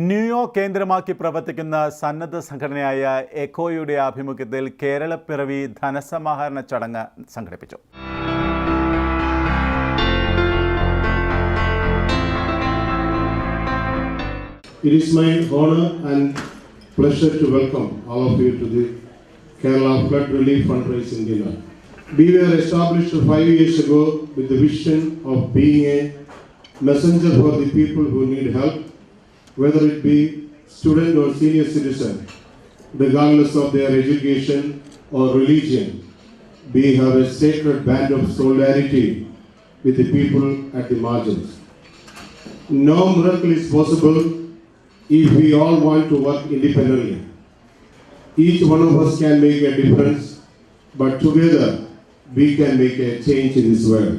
New York കേന്ദ്രമാക്കി പ്രവർത്തിക്കുന്ന സന്നദ്ധ സംഘടനയായ എക്കോയുടെ ആഭിമുഖ്യത്തിൽ കേരളപ്പിറവി ധനസമാഹരണ ചടങ്ങ് സംഘടിപ്പിച്ചു. It is my honor and pleasure to welcome all of you to the Kearla Flood Relief Fundraising Dinner. We were established 5 years ago with the vision of being a messenger for the people who need help, whether it be student or senior citizen, regardless of their education or religion. We have a sacred band of solidarity with the people at the margins. No miracle is possible if we all want to work independently. Each one of us can make a difference, but together we can make a change in this world.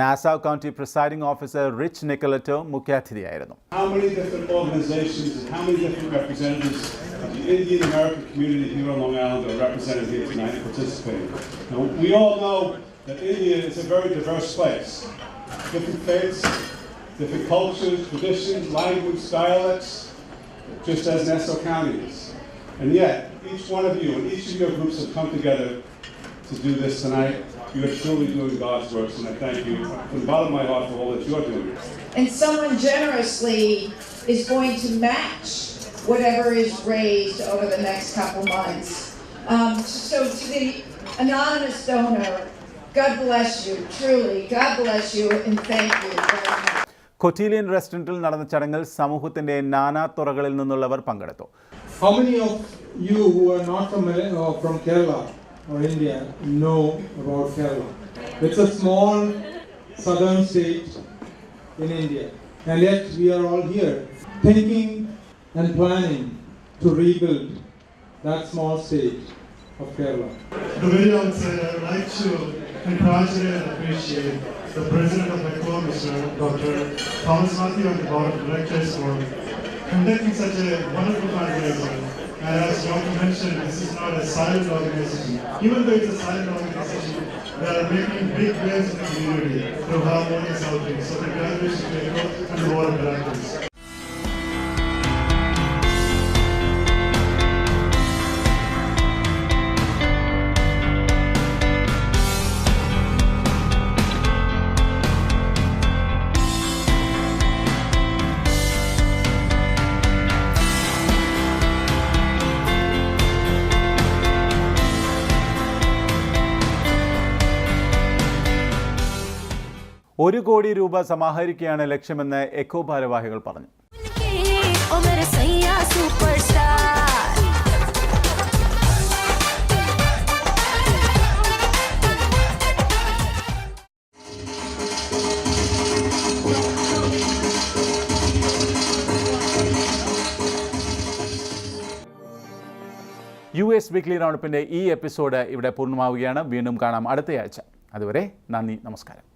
Nassau County Presiding Officer Rich Nicoletto മുഖ്യാതിഥിയായിരുന്നു. How many different organizations and how many different representatives of the Indian American community here on Long Island are represented here tonight and participating? Now, we all know that India is a very diverse place. Different faiths, different cultures, traditions, language, dialects, just as Nassau County is. And yet, each one of you and each of your groups have come together to do this tonight. You are truly doing God's works, and I thank you from the bottom of my heart for all that you're doing. And someone generously is going to match whatever is raised over the next couple months. So to the anonymous donor, God bless you, truly, God bless you, and thank you very much. Cotillion റെസ്റ്റോറൻറ്റിൽ നടന്ന ചടങ്ങിൽ സമൂഹത്തിന്റെ നാനാ തുറകളിൽ നിന്നുള്ളവർ പങ്കെടുത്തു. How many of you who are not from Kearla or India know about Kearla? It's a small southern state in India, and yet we are all here thinking and planning to rebuild that small state of Kearla. The very outset, I would like to congratulate and appreciate the President of ECO, Mr. Dr. Thomas Matthew, and the Board of Directors for conducting such a wonderful fundraiser. And as Dr. mentioned, this is not a silent organization. Even though it's a silent organization, they are making big waves in the community through harmonious outreach. So congratulations to ECO and the Board of Directors. ₹1 കോടി സമാഹരിക്കുകയാണ് ലക്ഷ്യമെന്ന് echo ഭാരവാഹികൾ പറഞ്ഞു. US weekly റൗണ്ടപ്പിൻ്റെ ഈ episode ഇവിടെ പൂർണ്ണമാവുകയാണ്. വീണ്ടും കാണാം അടുത്തയാഴ്ച. അതുവരെ നന്ദി, നമസ്കാരം.